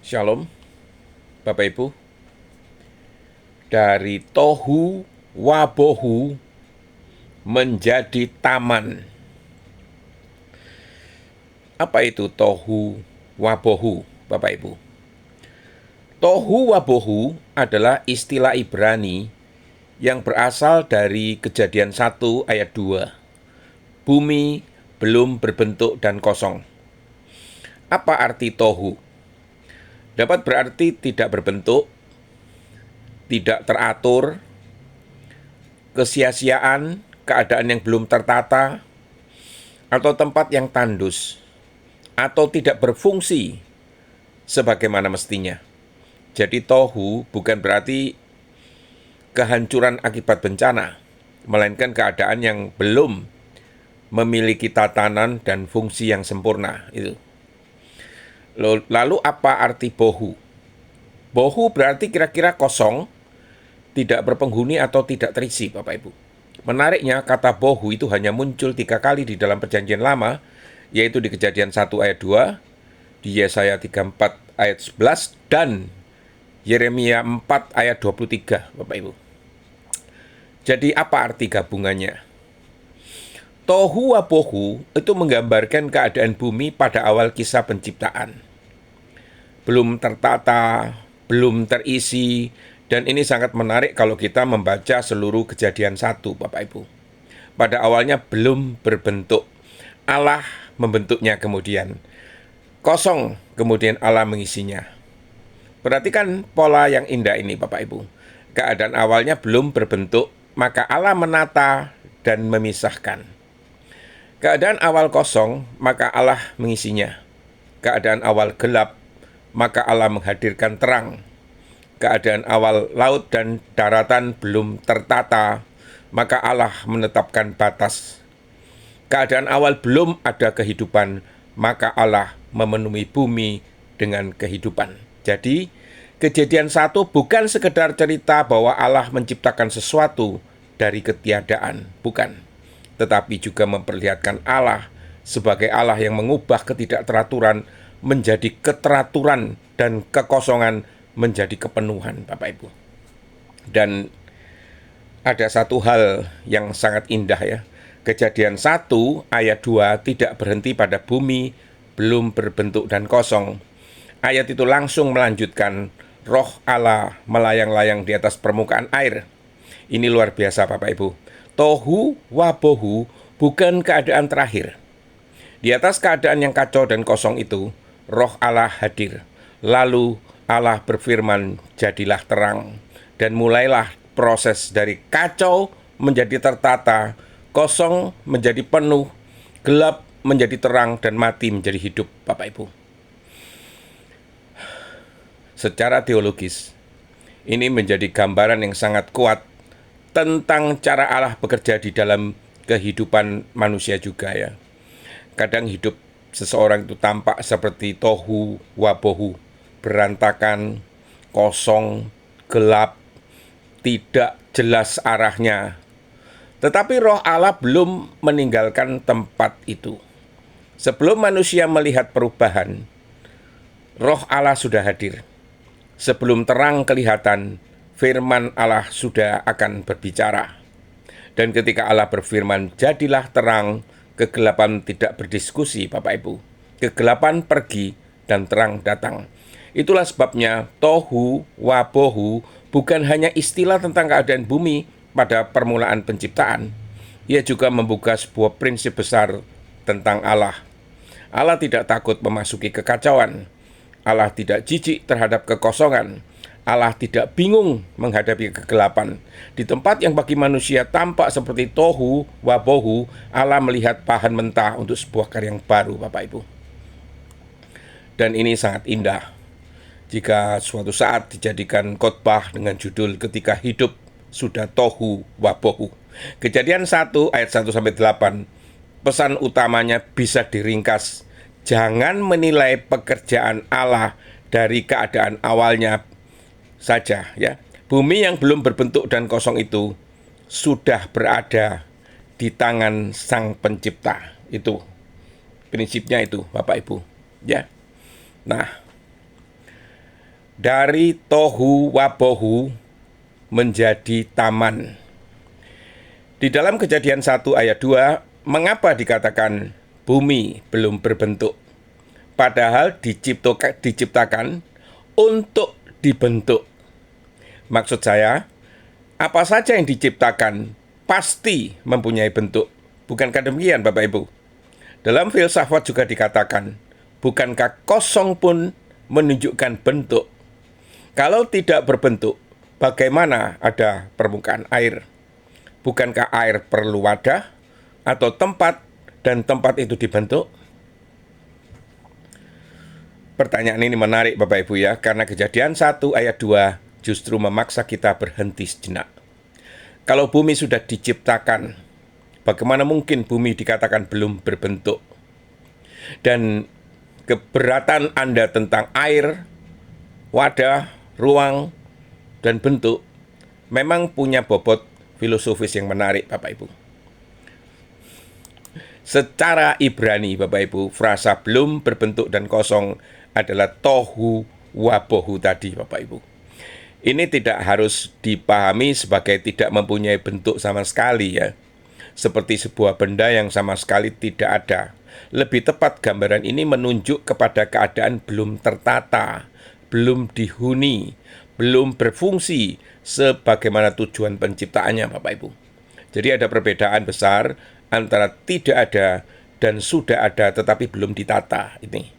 Shalom, Bapak Ibu. Dari tohu wabohu menjadi taman. Apa itu tohu wabohu, Bapak Ibu? Tohu wabohu adalah istilah Ibrani yang berasal dari Kejadian 1 ayat 2. Bumi belum berbentuk dan kosong. Apa arti tohu? Dapat berarti tidak berbentuk, tidak teratur, kesia-siaan, keadaan yang belum tertata, atau tempat yang tandus, atau tidak berfungsi sebagaimana mestinya. Jadi tohu bukan berarti kehancuran akibat bencana, melainkan keadaan yang belum memiliki tatanan dan fungsi yang sempurna. Itu. Lalu apa arti bohu? Bohu berarti kira-kira kosong, tidak berpenghuni atau tidak terisi, Bapak Ibu. Menariknya, kata bohu itu hanya muncul 3 kali di dalam Perjanjian Lama, yaitu di Kejadian 1 ayat 2, di Yesaya 34 ayat 11, dan Yeremia 4 ayat 23, Bapak Ibu. Jadi apa arti gabungannya? Tohu wabohu itu menggambarkan keadaan bumi pada awal kisah penciptaan. Belum tertata, belum terisi, dan ini sangat menarik kalau kita membaca seluruh Kejadian 1, Bapak Ibu. Pada awalnya belum berbentuk. Allah membentuknya kemudian. Kosong, kemudian Allah mengisinya. Perhatikan pola yang indah ini, Bapak Ibu. Keadaan awalnya belum berbentuk, maka Allah menata dan memisahkan. Keadaan awal kosong, maka Allah mengisinya. Keadaan awal gelap, maka Allah menghadirkan terang. Keadaan awal laut dan daratan belum tertata, maka Allah menetapkan batas. Keadaan awal belum ada kehidupan, maka Allah memenuhi bumi dengan kehidupan. Jadi, Kejadian 1 bukan sekedar cerita bahwa Allah menciptakan sesuatu dari ketiadaan, bukan. Tetapi juga memperlihatkan Allah sebagai Allah yang mengubah ketidakteraturan menjadi keteraturan dan kekosongan menjadi kepenuhan, Bapak Ibu. Dan ada satu hal yang sangat indah ya. Kejadian 1 ayat 2 tidak berhenti pada bumi belum berbentuk dan kosong. Ayat itu langsung melanjutkan, roh Allah melayang-layang di atas permukaan air. Ini luar biasa, Bapak Ibu. Tohu wabohu bukan keadaan terakhir. Di atas keadaan yang kacau dan kosong itu, roh Allah hadir. Lalu Allah berfirman, jadilah terang. Dan mulailah proses dari kacau menjadi tertata, kosong menjadi penuh, gelap menjadi terang, dan mati menjadi hidup, Bapak Ibu. Secara teologis, ini menjadi gambaran yang sangat kuat tentang cara Allah bekerja di dalam kehidupan manusia juga ya. Kadang hidup seseorang itu tampak seperti tohu wabohu, berantakan, kosong, gelap, tidak jelas arahnya. Tetapi roh Allah belum meninggalkan tempat itu. Sebelum manusia melihat perubahan, roh Allah sudah hadir. Sebelum terang kelihatan, firman Allah sudah akan berbicara. Dan ketika Allah berfirman, jadilah terang, kegelapan tidak berdiskusi, Bapak Ibu. Kegelapan pergi dan terang datang. Itulah sebabnya tohu wabohu bukan hanya istilah tentang keadaan bumi pada permulaan penciptaan. Ia juga membuka sebuah prinsip besar tentang Allah. Allah tidak takut memasuki kekacauan. Allah tidak jijik terhadap kekosongan. Allah tidak bingung menghadapi kegelapan. Di tempat yang bagi manusia tampak seperti tohu wabohu, Allah melihat bahan mentah untuk sebuah karya yang baru, Bapak Ibu. Dan ini sangat indah. Jika suatu saat dijadikan khotbah dengan judul ketika hidup sudah tohu wabohu. Kejadian 1 ayat 1-8, pesan utamanya bisa diringkas. Jangan menilai pekerjaan Allah dari keadaan awalnya saja ya. Bumi yang belum berbentuk dan kosong itu sudah berada di tangan Sang Pencipta. Itu prinsipnya itu, Bapak Ibu, ya. Nah, dari tohu wabohu menjadi taman. Di dalam Kejadian 1 ayat 2, mengapa dikatakan bumi belum berbentuk? Padahal diciptakan untuk dibentuk. Maksud saya, apa saja yang diciptakan pasti mempunyai bentuk. Bukankah demikian, Bapak Ibu? Dalam filsafat juga dikatakan, bukankah kosong pun menunjukkan bentuk? Kalau tidak berbentuk, bagaimana ada permukaan air? Bukankah air perlu wadah atau tempat, dan tempat itu dibentuk? Pertanyaan ini menarik, Bapak Ibu ya, karena Kejadian 1 ayat 2 justru memaksa kita berhenti sejenak. Kalau bumi sudah diciptakan, bagaimana mungkin bumi dikatakan belum berbentuk? Dan keberatan Anda tentang air, wadah, ruang, dan bentuk memang punya bobot filosofis yang menarik, Bapak Ibu. Secara Ibrani, Bapak Ibu, frasa belum berbentuk dan kosong adalah tohu wabohu tadi, Bapak Ibu. Ini tidak harus dipahami sebagai tidak mempunyai bentuk sama sekali ya. Seperti sebuah benda yang sama sekali tidak ada. Lebih tepat gambaran ini menunjuk kepada keadaan belum tertata, belum dihuni, belum berfungsi sebagaimana tujuan penciptaannya, Bapak Ibu. Jadi ada perbedaan besar antara tidak ada dan sudah ada tetapi belum ditata ini.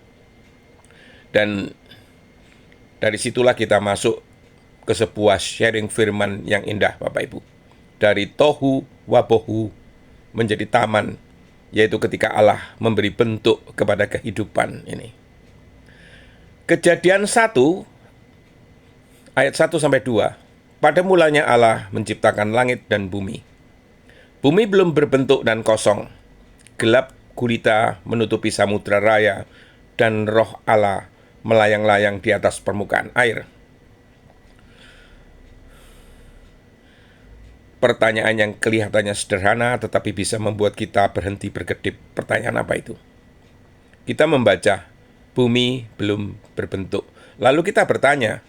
Dan dari situlah kita masuk ke sebuah sharing firman yang indah, Bapak Ibu. Dari tohu wabohu menjadi taman, yaitu ketika Allah memberi bentuk kepada kehidupan ini. Kejadian 1 ayat 1 sampai 2. Pada mulanya Allah menciptakan langit dan bumi. Bumi belum berbentuk dan kosong. Gelap gulita menutupi samudra raya, dan roh Allah melayang-layang di atas permukaan air. Pertanyaan yang kelihatannya sederhana tetapi bisa membuat kita berhenti berkedip. Pertanyaan apa itu? Kita membaca, bumi belum berbentuk. Lalu kita bertanya,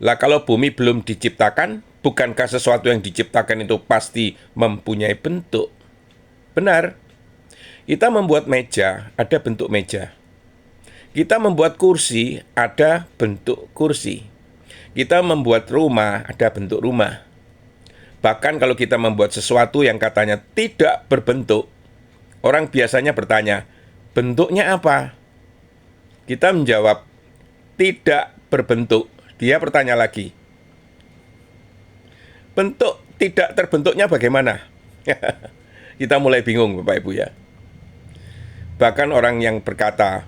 lah kalau bumi belum diciptakan, bukankah sesuatu yang diciptakan itu pasti mempunyai bentuk? Benar. Kita membuat meja, ada bentuk meja. Kita membuat kursi, ada bentuk kursi. Kita membuat rumah, ada bentuk rumah. Bahkan kalau kita membuat sesuatu yang katanya tidak berbentuk, orang biasanya bertanya, bentuknya apa? Kita menjawab, tidak berbentuk. Dia bertanya lagi, bentuk tidak terbentuknya bagaimana? Kita mulai bingung, Bapak Ibu ya. Bahkan orang yang berkata,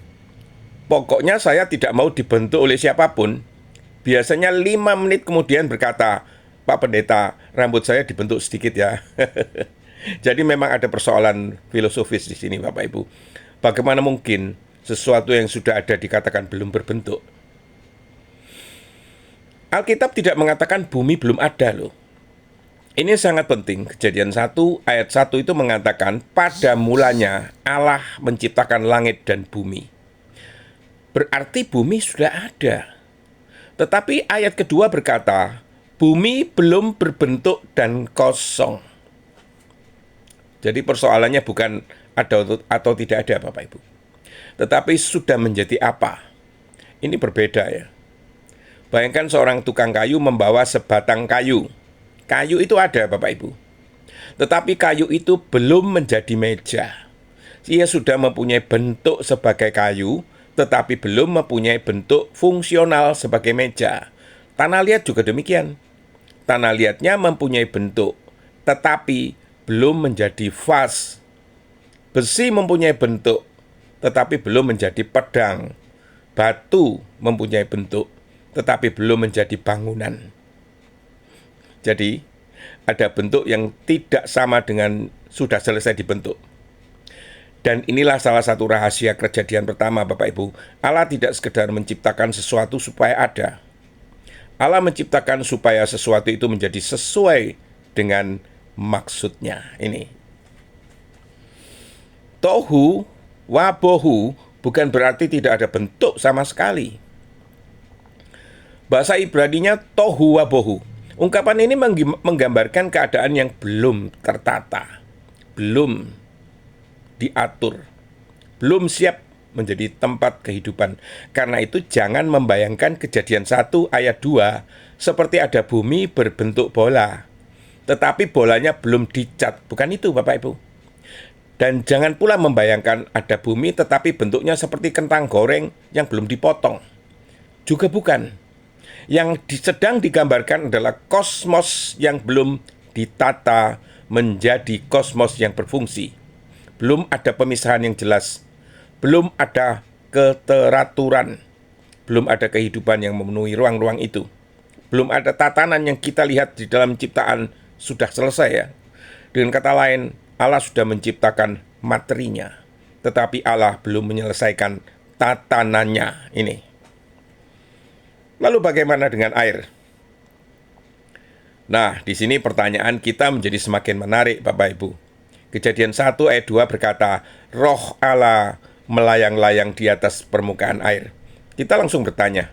pokoknya saya tidak mau dibentuk oleh siapapun, biasanya 5 menit kemudian berkata, Pak Pendeta, rambut saya dibentuk sedikit ya. Jadi memang ada persoalan filosofis di sini, Bapak Ibu. Bagaimana mungkin sesuatu yang sudah ada dikatakan belum berbentuk? Alkitab tidak mengatakan bumi belum ada loh. Ini sangat penting. Kejadian 1 ayat 1 itu mengatakan pada mulanya Allah menciptakan langit dan bumi. Berarti bumi sudah ada. Tetapi ayat kedua berkata, bumi belum berbentuk dan kosong. Jadi persoalannya bukan ada atau tidak ada, Bapak Ibu. Tetapi sudah menjadi apa? Ini berbeda ya. Bayangkan seorang tukang kayu membawa sebatang kayu. Kayu itu ada, Bapak Ibu. Tetapi kayu itu belum menjadi meja. Ia sudah mempunyai bentuk sebagai kayu, tetapi belum mempunyai bentuk fungsional sebagai meja. Tanah liat juga demikian. Tanah liatnya mempunyai bentuk, tetapi belum menjadi vas. Besi mempunyai bentuk, tetapi belum menjadi pedang. Batu mempunyai bentuk, tetapi belum menjadi bangunan. Jadi, ada bentuk yang tidak sama dengan sudah selesai dibentuk. Dan inilah salah satu rahasia kejadian pertama, Bapak Ibu. Allah tidak sekedar menciptakan sesuatu supaya ada. Allah menciptakan supaya sesuatu itu menjadi sesuai dengan maksudnya. Ini. Tohu wabohu bukan berarti tidak ada bentuk sama sekali. Bahasa Ibraninya tohu wabohu. Ungkapan ini menggambarkan keadaan yang belum tertata, belum diatur, belum siap menjadi tempat kehidupan. Karena itu jangan membayangkan Kejadian 1 ayat 2 seperti ada bumi berbentuk bola, tetapi bolanya belum dicat. Bukan itu Bapak Ibu. Dan jangan pula membayangkan ada bumi tetapi bentuknya seperti kentang goreng yang belum dipotong. Juga bukan. Yang sedang digambarkan adalah kosmos yang belum ditata menjadi kosmos yang berfungsi. Belum ada pemisahan yang jelas, belum ada keteraturan, belum ada kehidupan yang memenuhi ruang-ruang itu. Belum ada tatanan yang kita lihat di dalam ciptaan sudah selesai ya. Dengan kata lain, Allah sudah menciptakan materinya, tetapi Allah belum menyelesaikan tatanannya ini. Lalu bagaimana dengan air? Nah, di sini pertanyaan kita menjadi semakin menarik Bapak Ibu. Kejadian 1 ayat 2 berkata, Roh Allah melayang-layang di atas permukaan air. Kita langsung bertanya,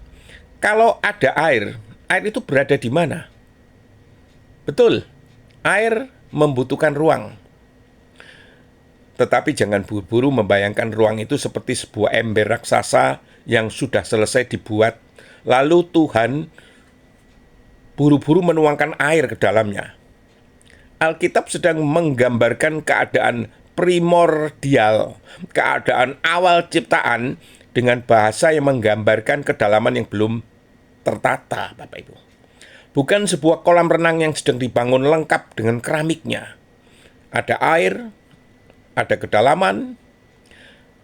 kalau ada air itu berada di mana? Betul, air membutuhkan ruang. Tetapi jangan buru-buru membayangkan ruang itu seperti sebuah ember raksasa yang sudah selesai dibuat, lalu Tuhan buru-buru menuangkan air ke dalamnya. Alkitab sedang menggambarkan keadaan primordial, keadaan awal ciptaan dengan bahasa yang menggambarkan kedalaman yang belum tertata, Bapak Ibu. Bukan sebuah kolam renang yang sedang dibangun lengkap dengan keramiknya. Ada air, ada kedalaman,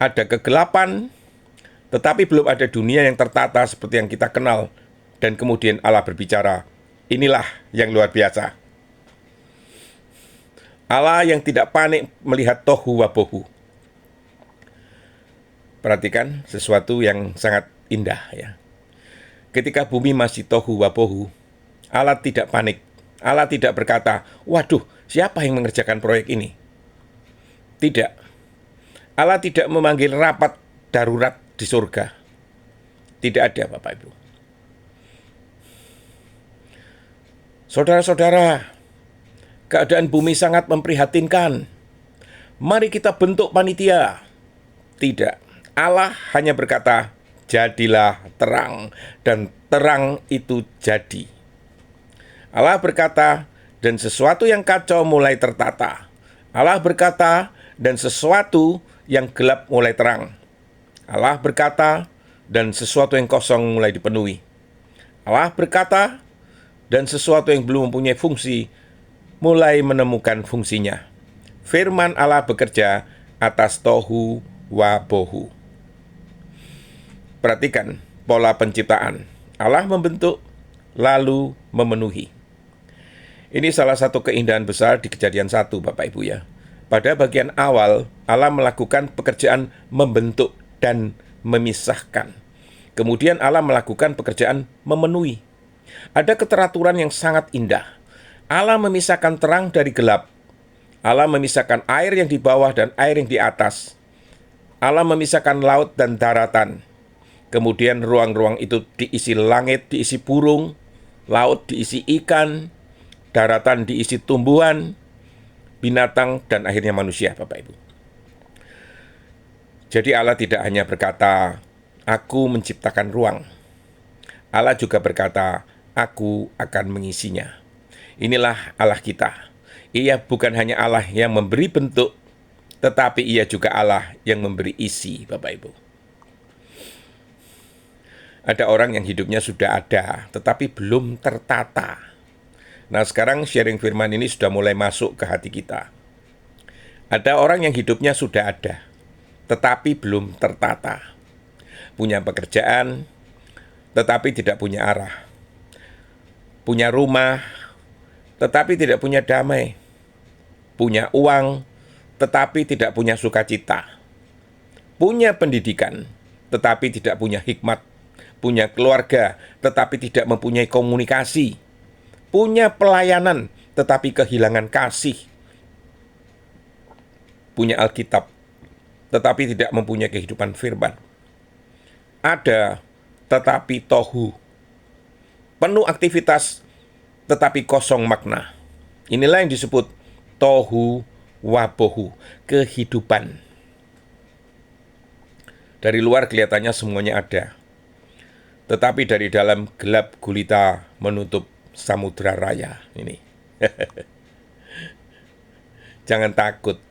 ada kegelapan, tetapi belum ada dunia yang tertata seperti yang kita kenal. Dan kemudian Allah berbicara, inilah yang luar biasa. Allah yang tidak panik melihat tohu wabohu. Perhatikan sesuatu yang sangat indah ya. Ketika bumi masih tohu wabohu, Allah tidak panik. Allah tidak berkata, waduh, siapa yang mengerjakan proyek ini? Tidak. Allah tidak memanggil rapat darurat di surga. Tidak ada, Bapak Ibu. Saudara-saudara, keadaan bumi sangat memprihatinkan. Mari kita bentuk panitia. Tidak. Allah hanya berkata, jadilah terang, dan terang itu jadi. Allah berkata, dan sesuatu yang kacau mulai tertata. Allah berkata, dan sesuatu yang gelap mulai terang. Allah berkata, dan sesuatu yang kosong mulai dipenuhi. Allah berkata, dan sesuatu yang belum mempunyai fungsi mulai menemukan fungsinya. Firman Allah bekerja atas tohu wabohu. Perhatikan pola penciptaan. Allah membentuk, lalu memenuhi. Ini salah satu keindahan besar di Kejadian 1, Bapak Ibu ya. Pada bagian awal, Allah melakukan pekerjaan membentuk dan memisahkan. Kemudian Allah melakukan pekerjaan memenuhi. Ada keteraturan yang sangat indah. Allah memisahkan terang dari gelap. Allah memisahkan air yang di bawah dan air yang di atas. Allah memisahkan laut dan daratan. Kemudian ruang-ruang itu diisi langit, diisi burung, laut diisi ikan, daratan diisi tumbuhan, binatang, dan akhirnya manusia, Bapak Ibu. Jadi Allah tidak hanya berkata, aku menciptakan ruang. Allah juga berkata, aku akan mengisinya. Inilah Allah kita. Ia bukan hanya Allah yang memberi bentuk, tetapi ia juga Allah yang memberi isi, Bapak Ibu. Ada orang yang hidupnya sudah ada, tetapi belum tertata. Nah, sekarang sharing firman ini sudah mulai masuk ke hati kita. Ada orang yang hidupnya sudah ada, tetapi belum tertata. Punya pekerjaan, tetapi tidak punya arah. Punya rumah, tetapi tidak punya damai. Punya uang, tetapi tidak punya sukacita. Punya pendidikan, tetapi tidak punya hikmat. Punya keluarga, tetapi tidak mempunyai komunikasi. Punya pelayanan, tetapi kehilangan kasih. Punya Alkitab, tetapi tidak mempunyai kehidupan firman. Ada, tetapi tohu. penuh aktivitas tetapi kosong makna. Inilah yang disebut tohu wabohu, kehidupan. Dari luar kelihatannya semuanya ada, tetapi dari dalam gelap gulita menutup samudra raya. Ini. Jangan takut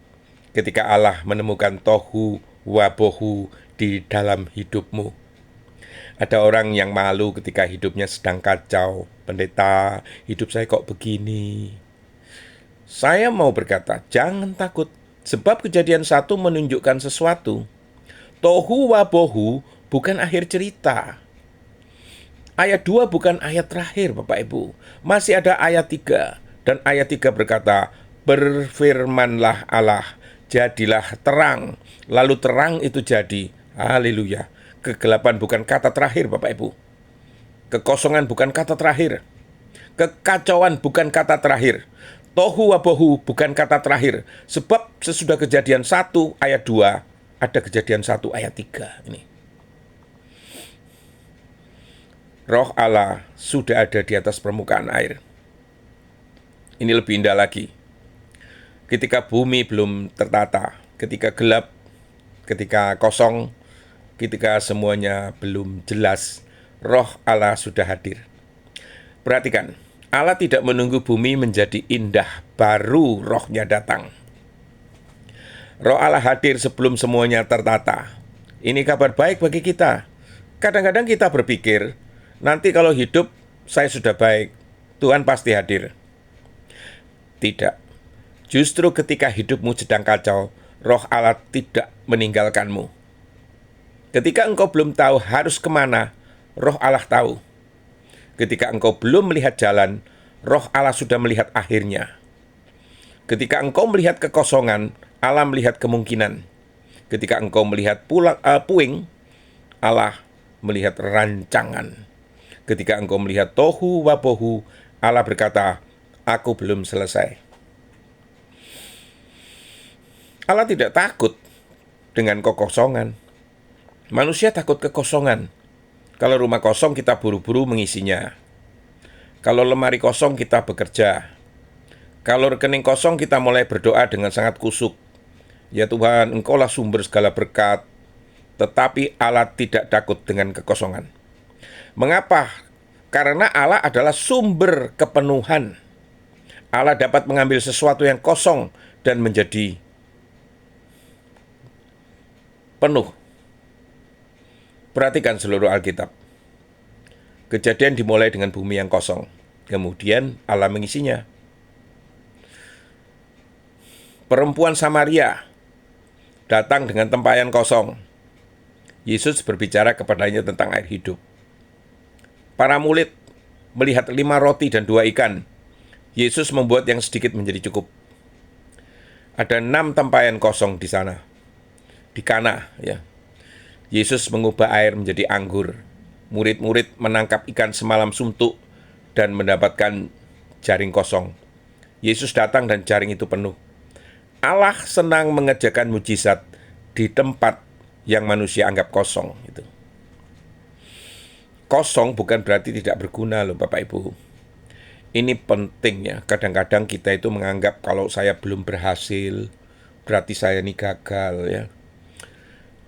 ketika Allah menemukan tohu wabohu di dalam hidupmu. Ada orang yang malu ketika hidupnya sedang kacau. Pendeta, hidup saya kok begini? Saya mau berkata, jangan takut. Sebab kejadian 1 menunjukkan sesuatu. Tohu wabohu bukan akhir cerita. Ayat 2 bukan ayat terakhir, Bapak Ibu. Masih ada ayat 3. Dan ayat 3 berkata, berfirmanlah Allah, jadilah terang. Lalu terang itu jadi. Haleluya. Kegelapan bukan kata terakhir, Bapak Ibu. Kekosongan bukan kata terakhir. Kekacauan bukan kata terakhir. Tohu wabohu bukan kata terakhir. Sebab sesudah kejadian 1 ayat 2, ada kejadian 1 ayat 3 ini. Roh Allah sudah ada di atas permukaan air. Ini lebih indah lagi. Ketika bumi belum tertata, ketika gelap, ketika kosong, ketika semuanya belum jelas, Roh Allah sudah hadir. Perhatikan, Allah tidak menunggu bumi menjadi indah, baru rohnya datang. Roh Allah hadir sebelum semuanya tertata. Ini kabar baik bagi kita. Kadang-kadang kita berpikir, nanti kalau hidup saya sudah baik, Tuhan pasti hadir. Tidak. Justru ketika hidupmu sedang kacau, Roh Allah tidak meninggalkanmu. Ketika engkau belum tahu harus kemana, Roh Allah tahu. Ketika engkau belum melihat jalan, Roh Allah sudah melihat akhirnya. Ketika engkau melihat kekosongan, Allah melihat kemungkinan. Ketika engkau melihat puing, Allah melihat rancangan. Ketika engkau melihat tohu wabohu, Allah berkata, aku belum selesai. Allah tidak takut dengan kekosongan. Manusia takut kekosongan. Kalau rumah kosong kita buru-buru mengisinya. Kalau lemari kosong kita bekerja. Kalau rekening kosong kita mulai berdoa dengan sangat kusuk. Ya Tuhan, Engkaulah sumber segala berkat. Tetapi Allah tidak takut dengan kekosongan. Mengapa? Karena Allah adalah sumber kepenuhan. Allah dapat mengambil sesuatu yang kosong dan menjadi penuh. Perhatikan seluruh Alkitab. Kejadian dimulai dengan bumi yang kosong. Kemudian Allah mengisinya. Perempuan Samaria datang dengan tempayan kosong. Yesus berbicara kepadanya tentang air hidup. Para murid melihat 5 roti dan 2 ikan. Yesus membuat yang sedikit menjadi cukup. Ada 6 tempayan kosong di sana. Di Kana, ya. Yesus mengubah air menjadi anggur. Murid-murid menangkap ikan semalam suntuk dan mendapatkan jaring kosong. Yesus datang dan jaring itu penuh. Allah senang mengerjakan mujizat di tempat yang manusia anggap kosong. Itu. Kosong bukan berarti tidak berguna loh Bapak Ibu. Ini penting ya. Kadang-kadang kita itu menganggap kalau saya belum berhasil, berarti saya ini gagal ya.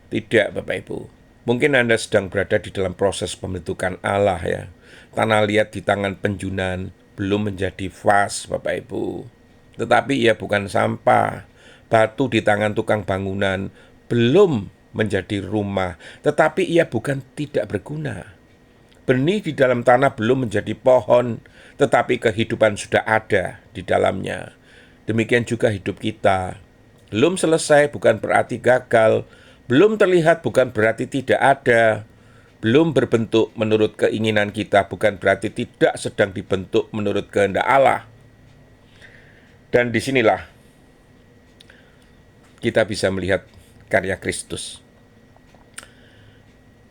Tidak Bapak Ibu. Mungkin Anda sedang berada di dalam proses pembentukan Allah ya. Tanah liat di tangan penjunan belum menjadi vas Bapak Ibu. Tetapi ia bukan sampah. Batu di tangan tukang bangunan belum menjadi rumah. Tetapi ia bukan tidak berguna. Benih di dalam tanah belum menjadi pohon. Tetapi kehidupan sudah ada di dalamnya. Demikian juga hidup kita. Belum selesai bukan berarti gagal. Belum terlihat bukan berarti tidak ada. Belum berbentuk menurut keinginan kita bukan berarti tidak sedang dibentuk menurut kehendak Allah. Dan disinilah kita bisa melihat karya Kristus.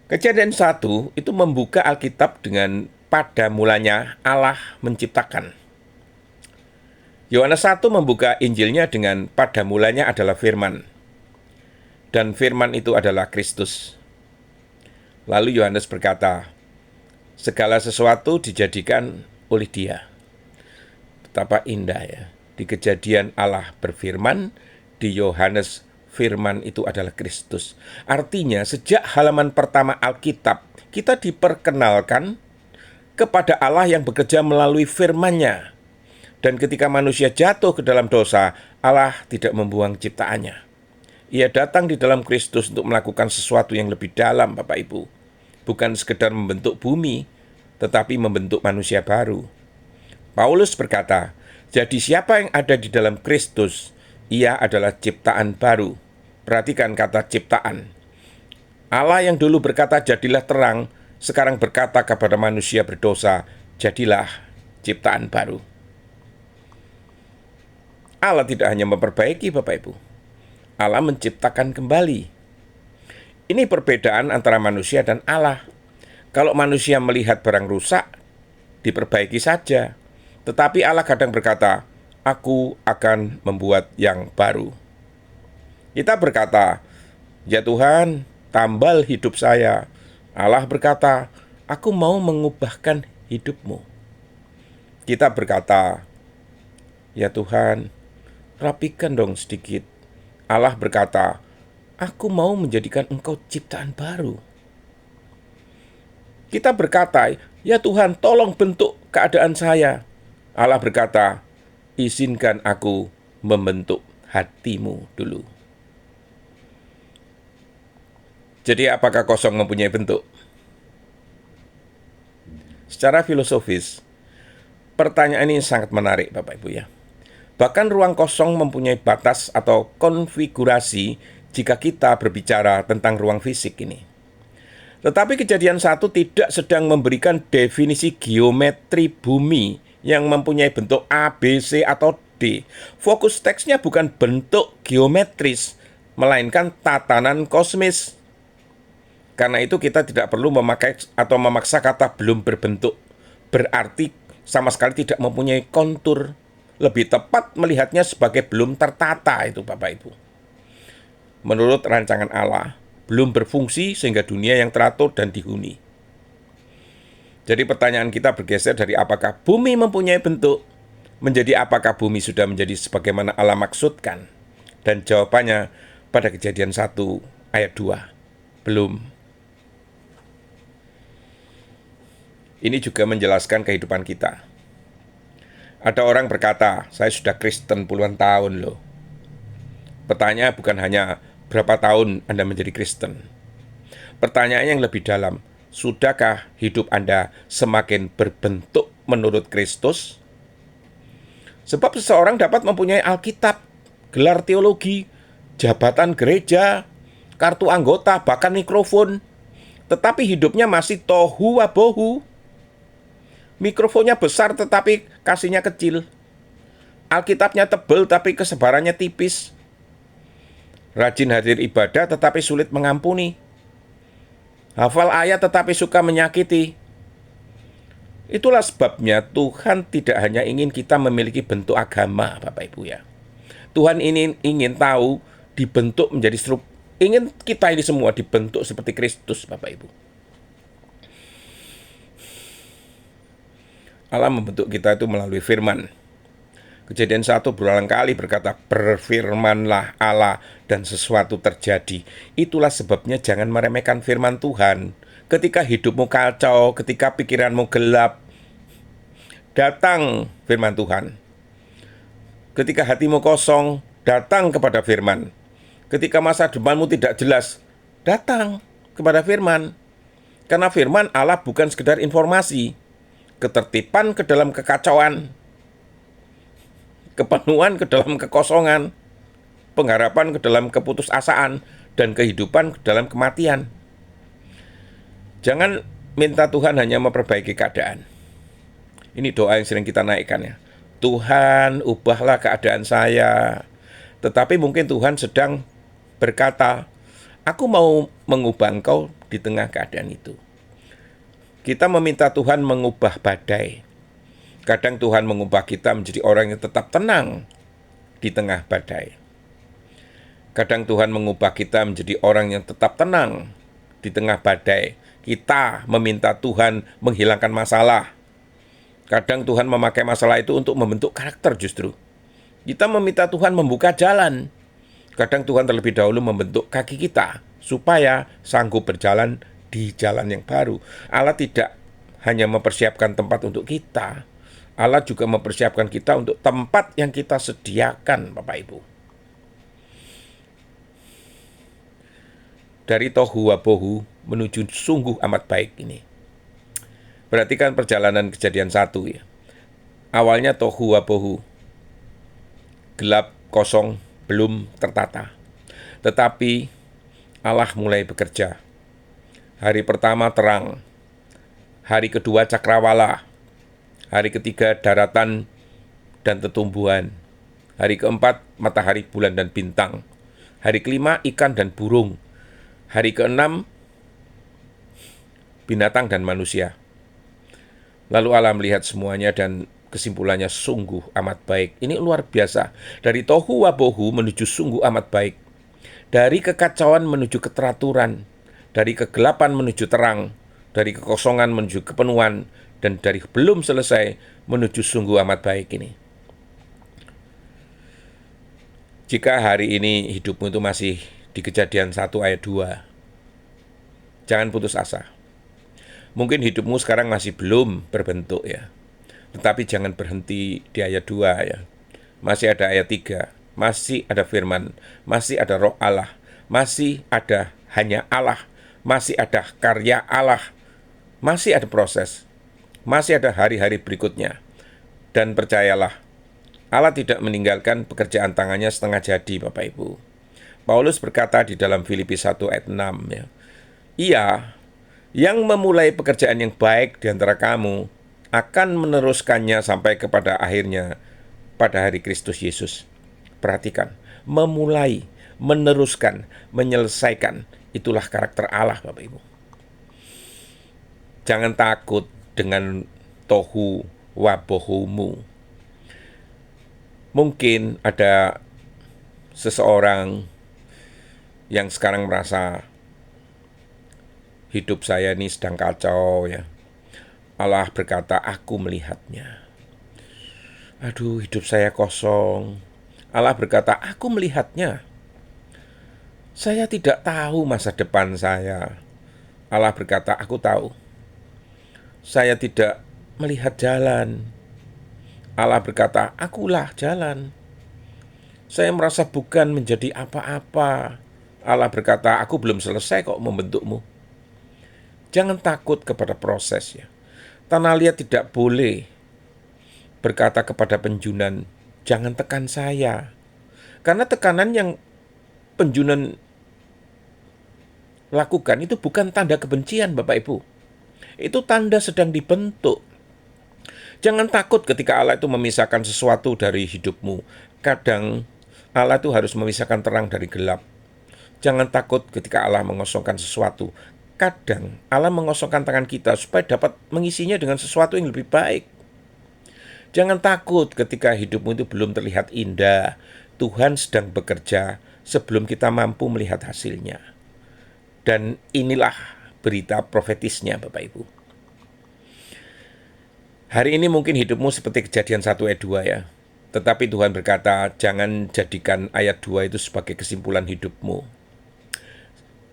Kejadian 1 itu membuka Alkitab dengan pada mulanya Allah menciptakan. Yohanes 1 membuka Injilnya dengan pada mulanya adalah firman. Dan firman itu adalah Kristus. Lalu Yohanes berkata, Segala sesuatu dijadikan oleh Dia. Betapa indah ya. Di Kejadian Allah berfirman, di Yohanes firman itu adalah Kristus. Artinya sejak halaman pertama Alkitab, kita diperkenalkan kepada Allah yang bekerja melalui firman-Nya. Dan ketika manusia jatuh ke dalam dosa, Allah tidak membuang ciptaannya. Ia datang di dalam Kristus untuk melakukan sesuatu yang lebih dalam, Bapak Ibu. Bukan sekedar membentuk bumi, tetapi membentuk manusia baru. Paulus berkata, jadi siapa yang ada di dalam Kristus, ia adalah ciptaan baru. Perhatikan kata ciptaan. Allah yang dulu berkata jadilah terang, sekarang berkata kepada manusia berdosa, jadilah ciptaan baru. Allah tidak hanya memperbaiki, Bapak Ibu. Allah menciptakan kembali. Ini perbedaan antara manusia dan Allah. Kalau manusia melihat barang rusak, diperbaiki saja. Tetapi Allah kadang berkata, aku akan membuat yang baru. Kita berkata, ya Tuhan, tambal hidup saya. Allah berkata, aku mau mengubahkan hidupmu. Kita berkata, ya Tuhan, rapikan dong sedikit. Allah berkata, aku mau menjadikan engkau ciptaan baru. Kita berkata, ya Tuhan, tolong bentuk keadaan saya. Allah berkata, izinkan aku membentuk hatimu dulu. Jadi apakah kosong mempunyai bentuk? Secara filosofis, pertanyaan ini sangat menarik, Bapak Ibu ya. Bahkan ruang kosong mempunyai batas atau konfigurasi jika kita berbicara tentang ruang fisik ini. Tetapi Kejadian 1 tidak sedang memberikan definisi geometri bumi yang mempunyai bentuk A, B, C, atau D. Fokus teksnya bukan bentuk geometris, melainkan tatanan kosmis. Karena itu kita tidak perlu memakai atau memaksa kata belum berbentuk. Berarti sama sekali tidak mempunyai kontur. Lebih tepat melihatnya sebagai belum tertata itu Bapak Ibu. Menurut rancangan Allah, belum berfungsi sehingga dunia yang teratur dan dihuni. Jadi pertanyaan kita bergeser dari apakah bumi mempunyai bentuk, menjadi apakah bumi sudah menjadi sebagaimana Allah maksudkan. Dan jawabannya pada Kejadian 1 ayat 2, belum. Ini juga menjelaskan kehidupan kita. Ada orang berkata, saya sudah Kristen puluhan tahun loh. Pertanyaan bukan hanya berapa tahun Anda menjadi Kristen. Pertanyaan yang lebih dalam, sudahkah hidup Anda semakin berbentuk menurut Kristus? Sebab seseorang dapat mempunyai Alkitab, gelar teologi, jabatan gereja, kartu anggota, bahkan mikrofon. Tetapi hidupnya masih tohu wabohu. Mikrofonnya besar tetapi kasihnya kecil. Alkitabnya tebal tapi kesebarannya tipis. Rajin hadir ibadah tetapi sulit mengampuni. Hafal ayat tetapi suka menyakiti. Itulah sebabnya Tuhan tidak hanya ingin kita memiliki bentuk agama, Bapak Ibu ya. Tuhan ingin tahu dibentuk menjadi ingin kita ini semua dibentuk seperti Kristus, Bapak Ibu. Allah membentuk kita itu melalui firman. Kejadian 1 berulang kali berkata, berfirmanlah Allah dan sesuatu terjadi. Itulah sebabnya jangan meremehkan firman Tuhan. Ketika hidupmu kacau, ketika pikiranmu gelap, datang firman Tuhan. Ketika hatimu kosong, datang kepada firman. Ketika masa depanmu tidak jelas, datang kepada firman. Karena firman Allah bukan sekedar informasi, ketertiban ke dalam kekacauan, kepenuhan ke dalam kekosongan, pengharapan ke dalam keputusasaan, dan kehidupan ke dalam kematian. Jangan minta Tuhan hanya memperbaiki keadaan. Ini doa yang sering kita naikkan ya. Tuhan, ubahlah keadaan saya. Tetapi mungkin Tuhan sedang berkata, aku mau mengubah engkau di tengah keadaan itu. Kita meminta Tuhan mengubah badai. Kadang Tuhan mengubah kita menjadi orang yang tetap tenang di tengah badai. Kadang Tuhan mengubah kita menjadi orang yang tetap tenang di tengah badai. kita meminta Tuhan menghilangkan masalah. Kadang Tuhan memakai masalah itu untuk membentuk karakter justru. Kita meminta Tuhan membuka jalan. Kadang Tuhan terlebih dahulu membentuk kaki kita supaya sanggup berjalan di jalan yang baru. Allah tidak hanya mempersiapkan tempat untuk kita, Allah juga mempersiapkan kita untuk tempat yang kita sediakan, Bapak Ibu. Dari tohu wabohu menuju sungguh amat baik ini. Perhatikan perjalanan Kejadian 1 ya. Awalnya tohu wabohu, gelap, kosong, belum tertata. Tetapi Allah mulai bekerja. Hari pertama terang, hari kedua cakrawala, hari ketiga daratan dan tetumbuhan, hari keempat matahari, bulan, dan bintang, hari kelima ikan dan burung, hari keenam binatang dan manusia. Lalu Allah melihat semuanya dan kesimpulannya sungguh amat baik. Ini luar biasa. Dari tohu wabohu menuju sungguh amat baik. Dari kekacauan menuju keteraturan. Dari kegelapan menuju terang. Dari kekosongan menuju kepenuhan. Dan dari belum selesai menuju sungguh amat baik ini. Jika hari ini hidupmu itu masih di Kejadian 1 ayat 2, jangan putus asa. Mungkin hidupmu sekarang masih belum berbentuk ya. Tetapi jangan berhenti di ayat 2 ya. Masih ada ayat 3, masih ada firman, masih ada roh Allah, masih ada hanya Allah, masih ada karya Allah, masih ada proses, masih ada hari-hari berikutnya. Dan percayalah, Allah tidak meninggalkan pekerjaan tangannya setengah jadi, Bapak Ibu. Paulus berkata di dalam Filipi 1 ayat 6 ya. Ia yang memulai pekerjaan yang baik di antara kamu akan meneruskannya sampai kepada akhirnya pada hari Kristus Yesus. Perhatikan, memulai, meneruskan, menyelesaikan, itulah karakter Allah, Bapak Ibu. Jangan takut dengan tohu wabohumu. Mungkin ada seseorang yang sekarang merasa hidup saya ini sedang kacau ya. Allah berkata, aku melihatnya. Aduh, hidup saya kosong. Allah berkata, aku melihatnya. Saya tidak tahu masa depan saya. Allah berkata, aku tahu. Saya tidak melihat jalan. Allah berkata, akulah jalan. Saya merasa bukan menjadi apa-apa. Allah berkata, aku belum selesai kok membentukmu. Jangan takut kepada prosesnya. Tanah liat tidak boleh berkata kepada penjunan, jangan tekan saya. Karena tekanan yang penjunan lakukan itu bukan tanda kebencian, Bapak Ibu. Itu tanda sedang dibentuk. Jangan takut ketika Allah itu memisahkan sesuatu dari hidupmu. Kadang Allah itu harus memisahkan terang dari gelap. Jangan takut ketika Allah mengosongkan sesuatu. Kadang Allah mengosongkan tangan kita supaya dapat mengisinya dengan sesuatu yang lebih baik. Jangan takut ketika hidupmu itu belum terlihat indah. Tuhan sedang bekerja sebelum kita mampu melihat hasilnya. Dan inilah berita profetisnya, Bapak Ibu. Hari ini mungkin hidupmu seperti Kejadian 1 ayat 2 ya. Tetapi Tuhan berkata, jangan jadikan ayat 2 itu sebagai kesimpulan hidupmu.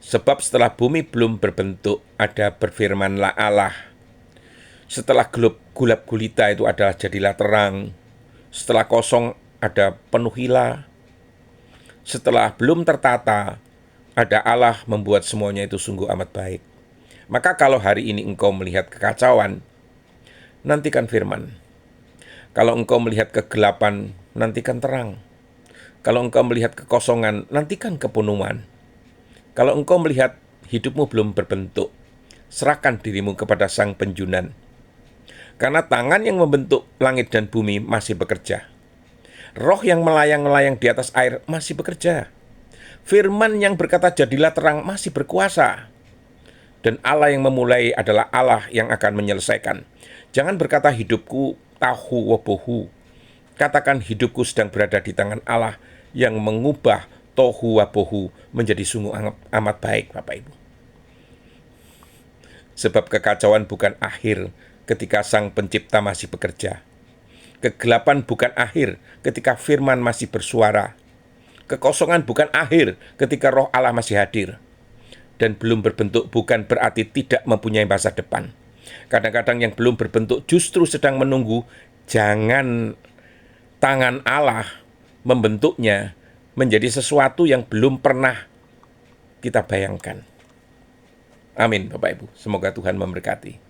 Sebab setelah bumi belum berbentuk, ada berfirmanlah Allah. Setelah gulap gulita itu adalah jadilah terang. Setelah kosong ada penuhilah. Setelah belum tertata, ada Allah membuat semuanya itu sungguh amat baik. Maka kalau hari ini engkau melihat kekacauan, nantikan firman. Kalau engkau melihat kegelapan, nantikan terang. Kalau engkau melihat kekosongan, nantikan kepenuhan. Kalau engkau melihat hidupmu belum berbentuk, serahkan dirimu kepada Sang Penjunan. Karena tangan yang membentuk langit dan bumi masih bekerja. Roh yang melayang-layang di atas air masih bekerja. Firman yang berkata jadilah terang masih berkuasa. Dan Allah yang memulai adalah Allah yang akan menyelesaikan. Jangan berkata hidupku tahu wabohu. Katakan hidupku sedang berada di tangan Allah yang mengubah tohu wabohu menjadi sungguh amat baik, Bapak Ibu. Sebab kekacauan bukan akhir ketika Sang Pencipta masih bekerja. Kegelapan bukan akhir ketika firman masih bersuara. Kekosongan bukan akhir ketika Roh Allah masih hadir. Dan belum berbentuk bukan berarti tidak mempunyai masa depan. Kadang-kadang yang belum berbentuk justru sedang menunggu. Jangan tangan Allah membentuknya menjadi sesuatu yang belum pernah kita bayangkan. Amin, Bapak Ibu. Semoga Tuhan memberkati.